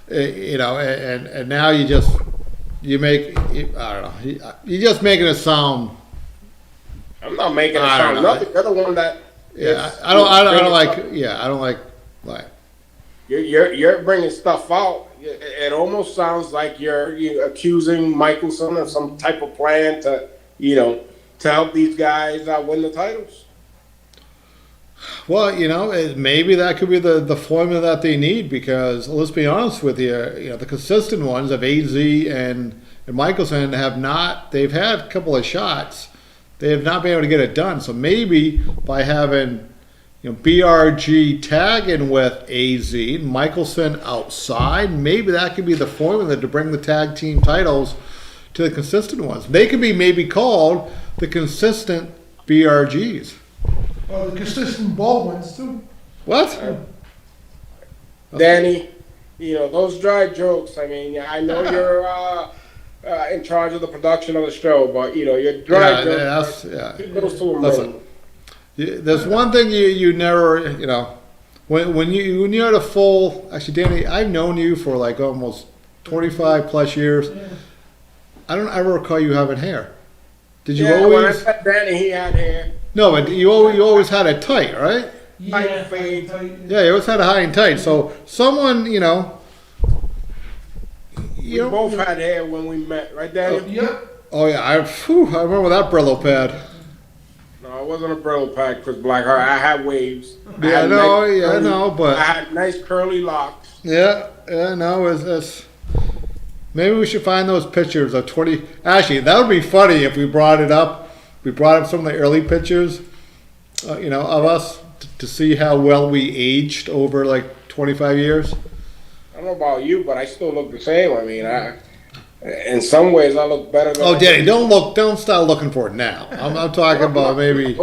And now you make. I don't know. You're just making it sound. I'm not making it I don't sound know. nothing. You're the one that. Yeah, I don't like. Yeah, I don't like. You're bringing stuff out. It almost sounds like you're accusing Michelson of some type of plan to help these guys win the titles. Well, maybe that could be the formula that they need, because let's be honest with you, the consistent ones of AZ and Michelson they've had a couple of shots. They have not been able to get it done. So maybe by having BRG tagging with AZ, Michelson outside, maybe that could be the formula to bring the tag team titles to the consistent ones. They could be maybe called the consistent BRGs. Well, the consistent bald ones too. What? Danny, those dry jokes. I mean, I know in charge of the production of the show, but your Yeah, director, that's, he goes to a Listen, room. there's one thing you never, when you had a full, actually, Danny, I've known you for like almost 25 plus years. I don't ever recall you having hair. Did you Yeah, when I always? met Danny, he had hair. No, but you always had it tight, right? Yeah. fade. Yeah, you always had it high and tight. So someone, We both had hair when we met, right, Danny? Yep. Oh yeah, I remember that Brillo pad. No, it wasn't a Brillo pad, Chris Blackheart. I had waves. Yeah, I know, but I had nice curly locks. yeah, no, it's maybe we should find those pictures of 20. Actually, that would be funny if we brought it up. We brought up some of the early pictures, of us to see how well we aged over like 25 years. I don't know about you, but I still look the same. I mean, in some ways, I look better than. Oh, Danny, don't start looking for it now. I'm talking about maybe.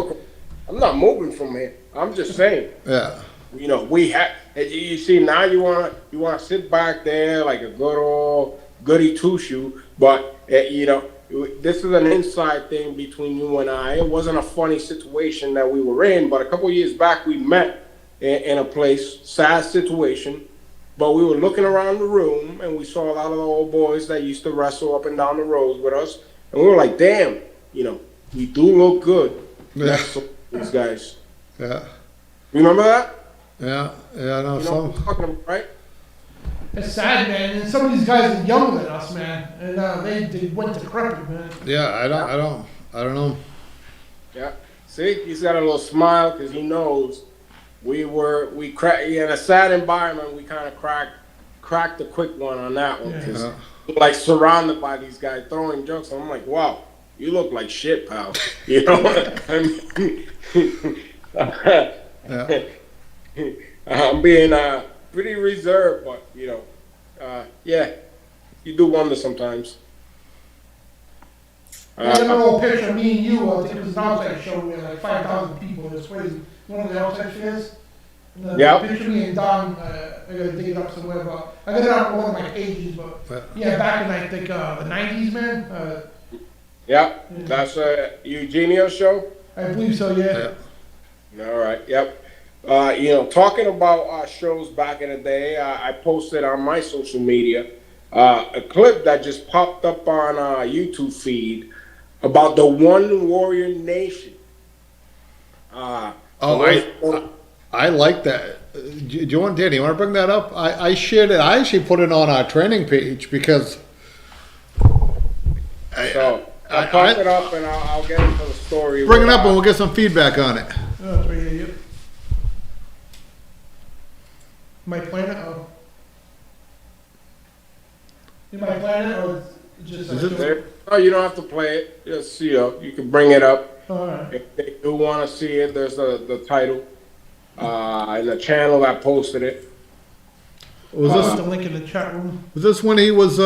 I'm not moving from here. I'm just saying. Yeah. We had. You see, now you wanna sit back there like a good old goody two shoe, but this is an inside thing between you and I. It wasn't a funny situation that we were in, but a couple of years back we met in a place, sad situation, but we were looking around the room and we saw a lot of the old boys that used to wrestle up and down the roads with us, and we were like, damn, we do look good next to these guys. Yeah. You remember that? Yeah. Yeah. No. You know what I'm talking about, right? It's sad, man. And some of these guys are younger than us, man. And they went to decrepit, man. Yeah. I don't know. Yeah. See, he's got a little smile because he knows we cracked in a sad environment. We kind of cracked a quick one on that one because we're like surrounded by these guys throwing jokes. And I'm like, wow, you look like shit, pal. I mean, I'm being pretty reserved, but yeah, you do wonder sometimes. I remember a picture of me and you, I think it was an outside show, we had like 5,000 people, it was crazy. One of the outside shows. The picture of me and Don, I gotta dig it up somewhere, but I got it on one of my pages, but yeah, back in I think the 90s, man. That's a Eugenio show? I believe so, yeah. All right, yep. Talking about shows back in the day, I posted on my social media a clip that just popped up on YouTube feed about the One Warrior Nation. I like that. Do you want Danny? You want to bring that up? I shared it. I actually put it on our training page because. I'll pop it up and I'll get into the story. Bring it up and we'll get some feedback on it. Oh, it's right here, yep. My planet? Oh. In my planet, or just Is it there? Oh, you don't have to play it. Just you can bring it up. All right. If they do want to see it, there's the title and the channel that posted it. Was I'll this put the link in the chat room. when he was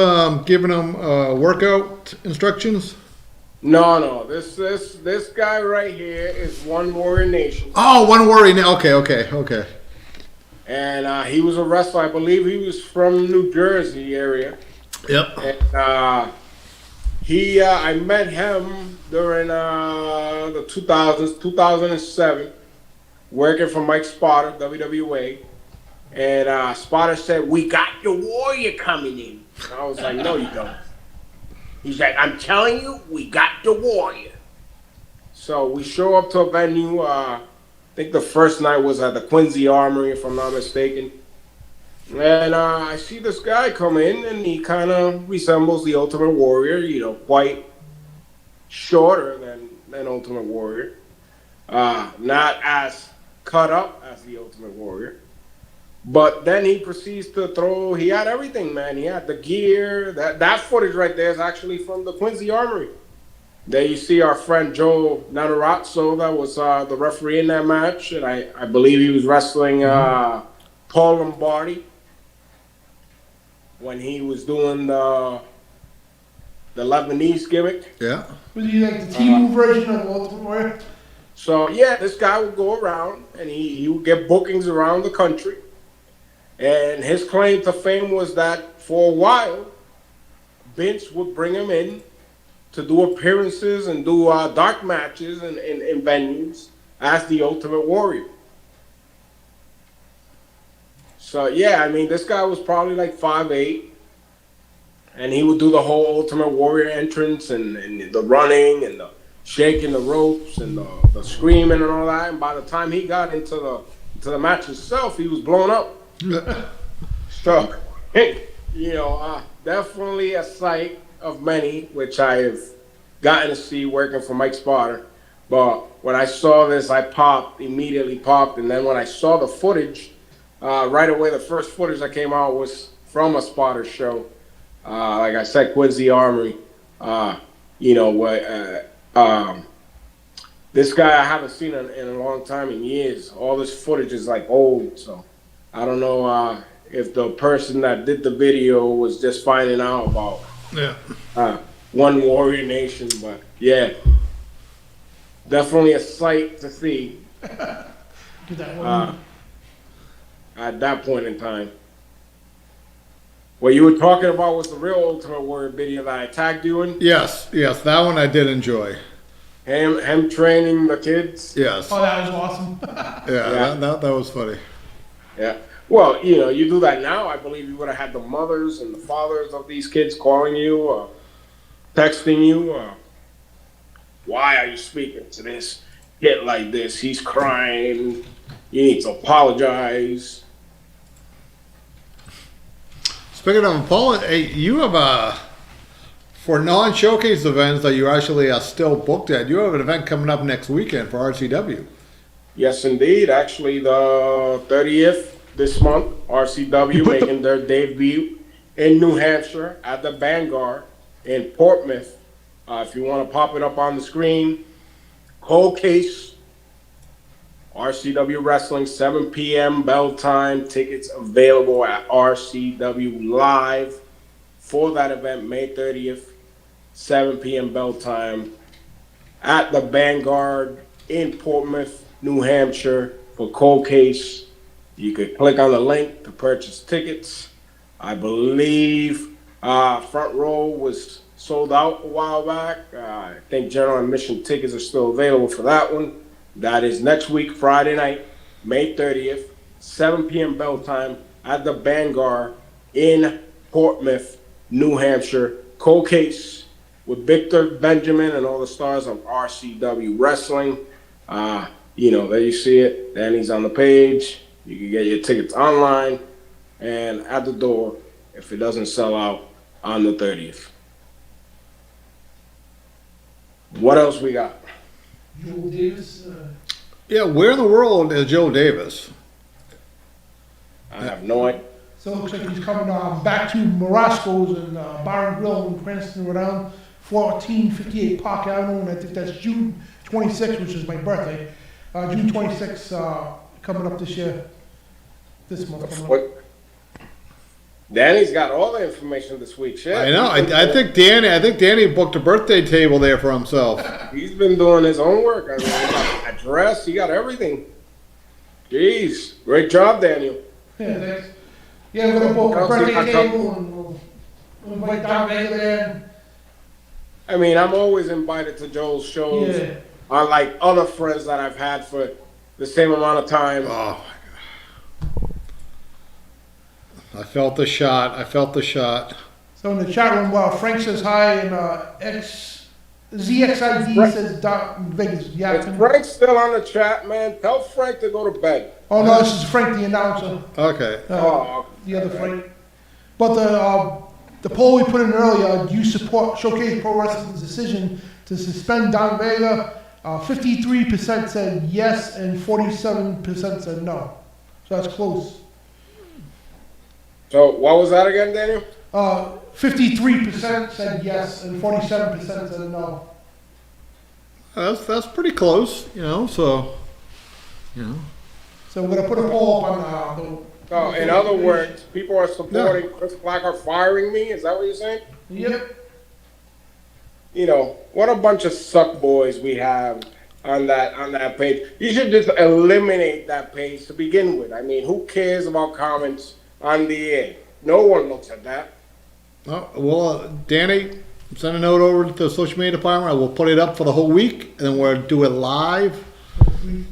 giving them workout instructions? No. This guy right here is One Warrior Nation. Oh, One Warrior. Okay. And he was a wrestler. I believe he was from New Jersey area. Yep. And I met him during the 2000s, 2007, working for Mike Sparta, WWE. And Sparta said, "We got your warrior coming in." And I was like, "No, you don't." He's like, "I'm telling you, we got the warrior." So we show up to a venue. I think the first night was at the Quincy Armory, if I'm not mistaken. And I see this guy come in, and he kind of resembles the Ultimate Warrior, quite shorter than Ultimate Warrior. Not as cut up as the Ultimate Warrior. But then he proceeds to throw, he had everything, man. He had the gear. That footage right there is actually from the Quincy Armory. There you see our friend Joe Nanarazzo, that was the referee in that match. And I believe he was wrestling Paul Lombardi when he was doing the Lebanese gimmick. Yeah. Was he like the T-move version of Ultimate Warrior? So, yeah, this guy would go around, and he would get bookings around the country. And his claim to fame was that for a while, Vince would bring him in to do appearances and do dark matches in venues as the Ultimate Warrior. So yeah, I mean, this guy was probably like 5'8", and he would do the whole Ultimate Warrior entrance and the running and the shaking the ropes and the screaming and all that. And by the time he got into the match itself, he was blown up. So, you know, definitely a sight of many, which I have gotten to see working for Mike Spotter. But when I saw this, I immediately popped. And then when I saw the footage, right away, the first footage that came out was from a Spotter show. Like I said, Quincy Armory. You know, this guy I haven't seen in a long time, in years. All this footage is like old, so I don't know if the person that did the video was just finding out about One Warrior Nation, but yeah, definitely a sight to see at that point in time. What you were talking about was the real Ultimate Warrior video that I tagged you in? Yes, that one I did enjoy. Him training the kids? Yes. Oh, that was awesome. Yeah. That was funny. Yeah. Well, you know, you do that now, I believe you would have had the mothers and the fathers of these kids calling you, texting you. Why are you speaking to this kid like this? He's crying. You need to apologize. Speaking of Poland, hey, you have for non-showcase events that you actually are still booked at, you have an event coming up next weekend for RCW. Yes, indeed. Actually, the 30th this month, RCW making their debut in New Hampshire at the Vanguard in Portsmouth. If you want to pop it up on the screen, Cold Case, RCW Wrestling, 7 p.m. bell time. Tickets available at RCW Live for that event, May 30th, 7 p.m. bell time at the Vanguard in Portsmouth, New Hampshire for Cold Case. You could click on the link to purchase tickets. I believe Front Row was sold out a while back. I think general admission tickets are still available for that one. That is next week, Friday night, May 30th, 7 p.m. bell time at the Vanguard in Portsmouth, New Hampshire. Cold Case with Victor Benjamin and all the stars of RCW Wrestling. You know, there you see it. Danny's on the page. You can get your tickets online and at the door if it doesn't sell out on the 30th. What else we got? Joel Davis. Yeah, where in the world is Joe Davis? I have no idea. So it looks like he's coming back to Morosco's and Bar and Grill in Cranston, Rhode Island, 1458 Park Avenue, and I think that's June 26th, which is my birthday. June 26th, coming up this month. Coming up. What? Danny's got all the information this week. Shit. I know. I think Danny booked a birthday table there for himself. He's been doing his own work. I mean, he got an address. He got everything. Jeez, great job, Daniel. Yeah, thanks. Yeah, we're gonna book a birthday table and we'll invite Don Vega there. I mean, I'm always invited to Joel's shows. Yeah. Unlike other friends that I've had for the same amount of time. Oh, I felt the shot. So in the chat room, Frank says hi, and ZXID says Don Vega's Is yapping. Frank still on the chat, man? Tell Frank to go to bed. Oh no, this is Frank the announcer. Okay. The other Frank. But the poll we put in earlier, do you support Showcase Pro Wrestling's decision to suspend Don Vega? 53% said yes, and 47% said no. So that's close. So what was that again, Daniel? 53% said yes, and 47% said no. That's pretty close, you know. So, you know. So we're gonna put a poll up on So in other words, people are supporting Chris Blackheart firing me. Is that what you're saying? Yep. You know, what a bunch of suck boys we have on that page. You should just eliminate that page to begin with. I mean, who cares about comments on the air? No one looks at that. Oh, well, Danny, send a note over to the social media department. I will put it up for the whole week, and then we'll do it live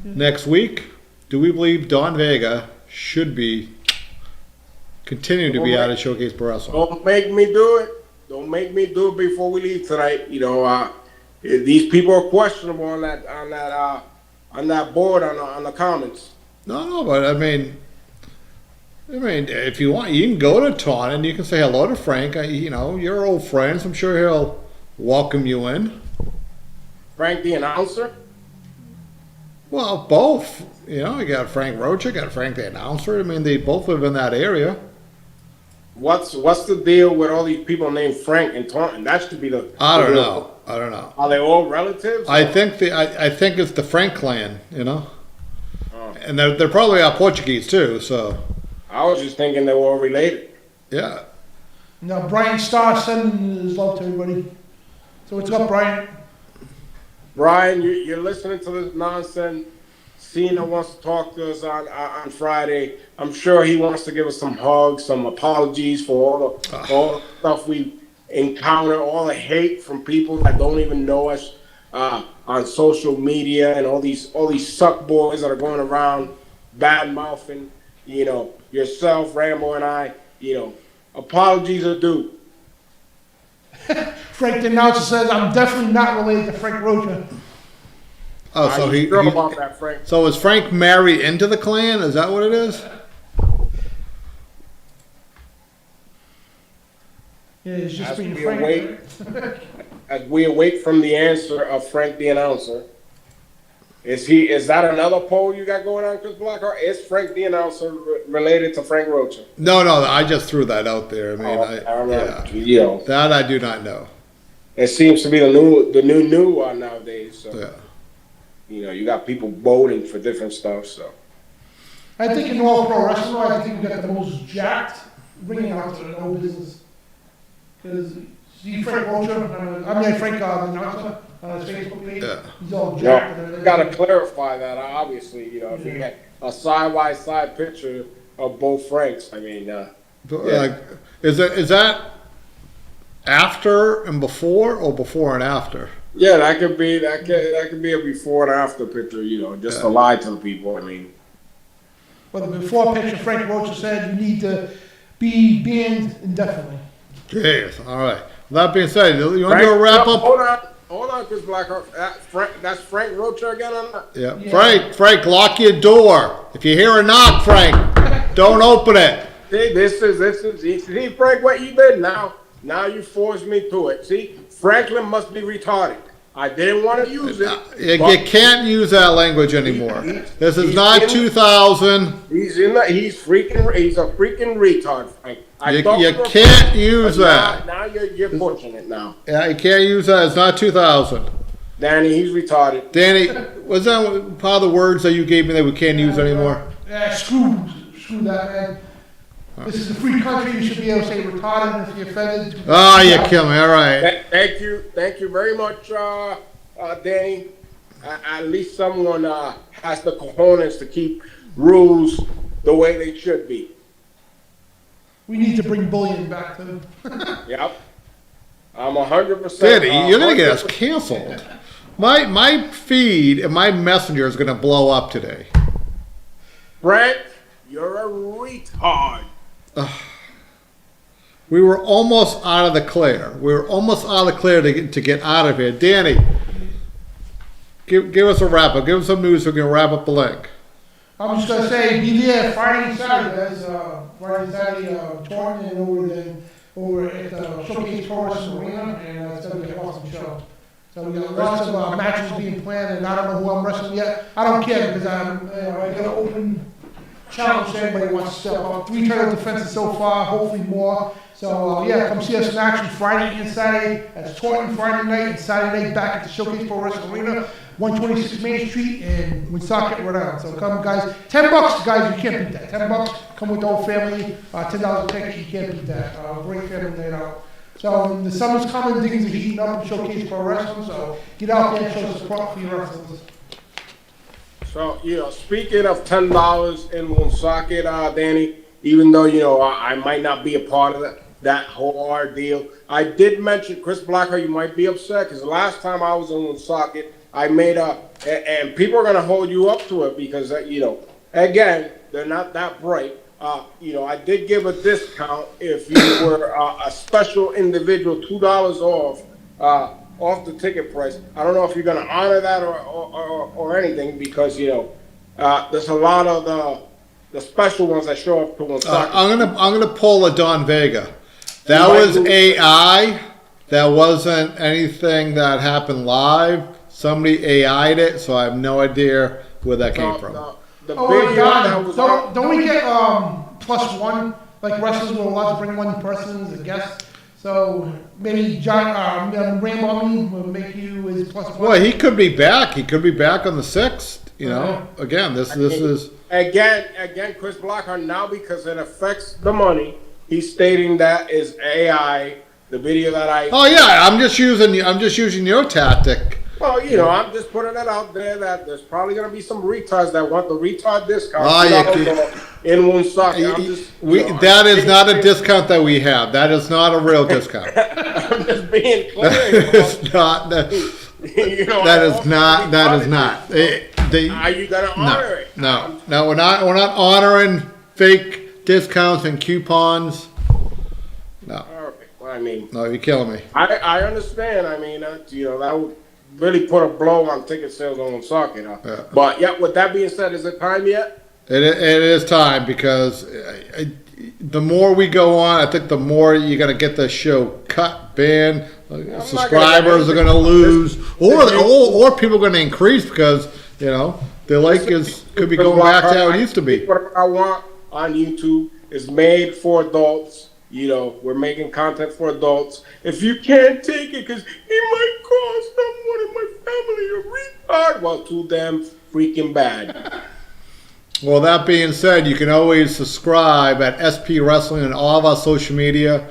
next week. Do we believe Don Vega should be continue to be out of Showcase Pro Wrestling? Don't make me do it. Don't make me do it before we leave tonight. You know, these people are questionable on that board on the comments. No, but I mean, if you want, you can go to Taunton and you can say hello to Frank. You know, you're old friends. I'm sure he'll welcome you in. Frank, the announcer. Well, both. You know, you got Frank Rocha, you got Frank the announcer. I mean, they both live in that area. What's the deal with all these people named Frank in Taunton? That should be the. I don't know. Are they all relatives? I think I think it's the Frank clan. You know, and they're probably all Portuguese too. So I was just thinking they were all related. yeah. Now, Brian Starr sending his love to everybody. So what's up, Brian? Brian, you're listening to this nonsense. Cena wants to talk to us on Friday. I'm sure he wants to give us some hugs, some apologies for all the stuff we encounter, all the hate from people that don't even know us on social media, and all these suck boys that are going around bad mouthing, you know, yourself, Rambo, and I. You know, apologies are due. Frank the announcer says, I'm definitely not related to Frank Rocha. Oh, so Are you sure about that, Frank? So is Frank married into the clan? Is that what it is? Yeah, it's just As being we Frank. await- As we await from the answer of Frank the announcer, is that another poll you got going on, Chris Blackheart? Is Frank the announcer related to Frank Rocha? No, I just threw that out there. I mean, You know, that I do not know. it seems to be the new one nowadays. So. Yeah. You know, you got people voting for different stuff, so. I think in all pro wrestling, I think we got the most jacked ringing out to no business. Because see Frank Rocha, Frank the announcer on his Facebook page, Yeah. he's all You jacked. and everything. got to clarify that, obviously. You know, if you had a side-by-side picture of both Franks, I mean, Like, is that after and before, or before and after? yeah, that could be a before and after picture. You know, just to lie to the people. I mean, Well, the before picture, Frank Rocha said you need to be banned indefinitely. Jeez, all right. That being said, you want to do a wrap up? Hold on, Chris Blackheart. That's Frank Rocha again on that. Yeah. Yeah. Frank, lock your door. If you hear a knock, Frank, don't open it. See, this is see, Frank, what you did now. Now you forced me to it. See, Franklin must be retarded. I didn't want to use it. You can't use that language anymore. This is not 2000. He's a freaking retard, Frank. You can't use that. Now you're pushing it now. Yeah, you can't use that. It's not 2000. Danny, he's retarded. Danny, was that part of the words that you gave me that we can't use anymore? Yeah, screw that, man. This is a free country. You should be able to say retarded if you're offended. Oh, you kill me. All right. Thank you very much, Danny. At least someone has the cojones to keep rules the way they should be. We need to bring bullying back to them. Yep. I'm 100%. Danny, you're going to get us canceled. My feed and my messenger is going to blow up today. Frank, you're a retard. We were almost out of the clear. We were almost out of the clear to get out of here. Danny, give us a wrap up. Give us some news so we can wrap up the link. I'm just gonna say, be there Friday and Saturday, guys. Friday and Saturday, Taunton and over at Showcase Pro Wrestling Arena, and it's gonna be an awesome show. So we got lots of matches being planned, and I don't know who I'm wrestling yet. I don't care because I got an open challenge to anybody who wants to step up. 3 title defenses so far, hopefully more. So yeah, come see us in action Friday and Saturday. That's Taunton Friday night and Saturday night back at the Showcase Pro Wrestling Arena, 126 Main Street in Woonsocket, Rhode Island. So come, guys. $10, guys. You can't beat that. $10. Come with the whole family. $10 a ticket. You can't beat that. Great family night out. So the summer's coming. Things are heating up in Showcase Pro Wrestling. So get out there and show support for your wrestlers. So, you know, speaking of $10 in Woonsocket, Danny, even though, you know, I might not be a part of that whole ordeal. I did mention Chris Blackheart. You might be upset because the last time I was in Woonsocket, I made up, and people are gonna hold you up to it because again, they're not that bright. I did give a discount if you were a special individual, $2 off the ticket price. I don't know if you're gonna honor that or anything because there's a lot of the special ones that show up to Woonsocket. I'm gonna pull a Don Vega. That was AI. That wasn't anything that happened live. Somebody AI'd it, so I have no idea where that came from. The Oh, video that God, was don't we get +1? Like wrestlers were allowed to bring one person as a guest. So maybe John Rambo will make you his +1. Well, he could be back. He could be back on the 6th. Again, this is. Again, Chris Blackheart, now because it affects the money, he's stating that is AI. The video that I. Oh yeah, I'm just using your tactic. Well, I'm just putting it out there that there's probably going to be some retards that want the retard discount in Woonsocket. That is not a discount that we have. That is not a real discount. I'm just being clear. It's not. That is not. Are you going to honor it? No, we're not honoring fake discounts and coupons. No. All right. Well, I mean. No, you're killing me. I understand. I mean, that would really put a blow on ticket sales on Woonsocket. Yeah. But with that being said, is it time yet? It is time because the more we go on, I think the more you're going to get the show cut, banned. Subscribers are going to lose, or people are going to increase because their like could be going back to how it used to be. Whatever I want on YouTube is made for adults. We're making content for adults. If you can't take it because it might cause someone in my family a retard, well, too damn freaking bad. Well, that being said, you can always subscribe at SP Wrestling on all of our social media.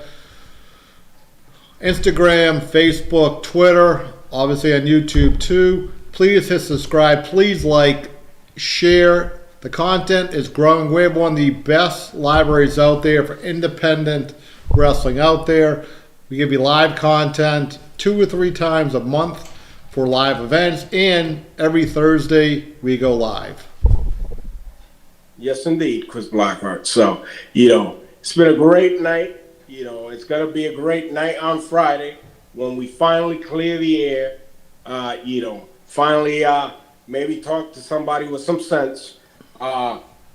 Instagram, Facebook, Twitter, obviously on YouTube too. Please hit subscribe. Please like, share. The content is growing. We have one of the best libraries out there for independent wrestling out there. We give you live content 2 or 3 times a month for live events, and every Thursday we go live. Yes, indeed, Chris Blackheart. So, it's been a great night. It's going to be a great night on Friday when we finally clear the air. Finally maybe talk to somebody with some sense.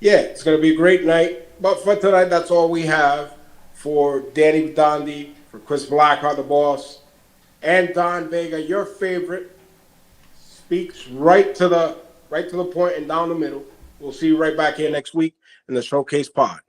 It's going to be a great night. But for tonight, that's all we have for Danny Dondi, for Chris Blackheart, the boss, and Don Vega, your favorite, speaks right to the point and down the middle. We'll see you right back here next week in the Showcase Pod.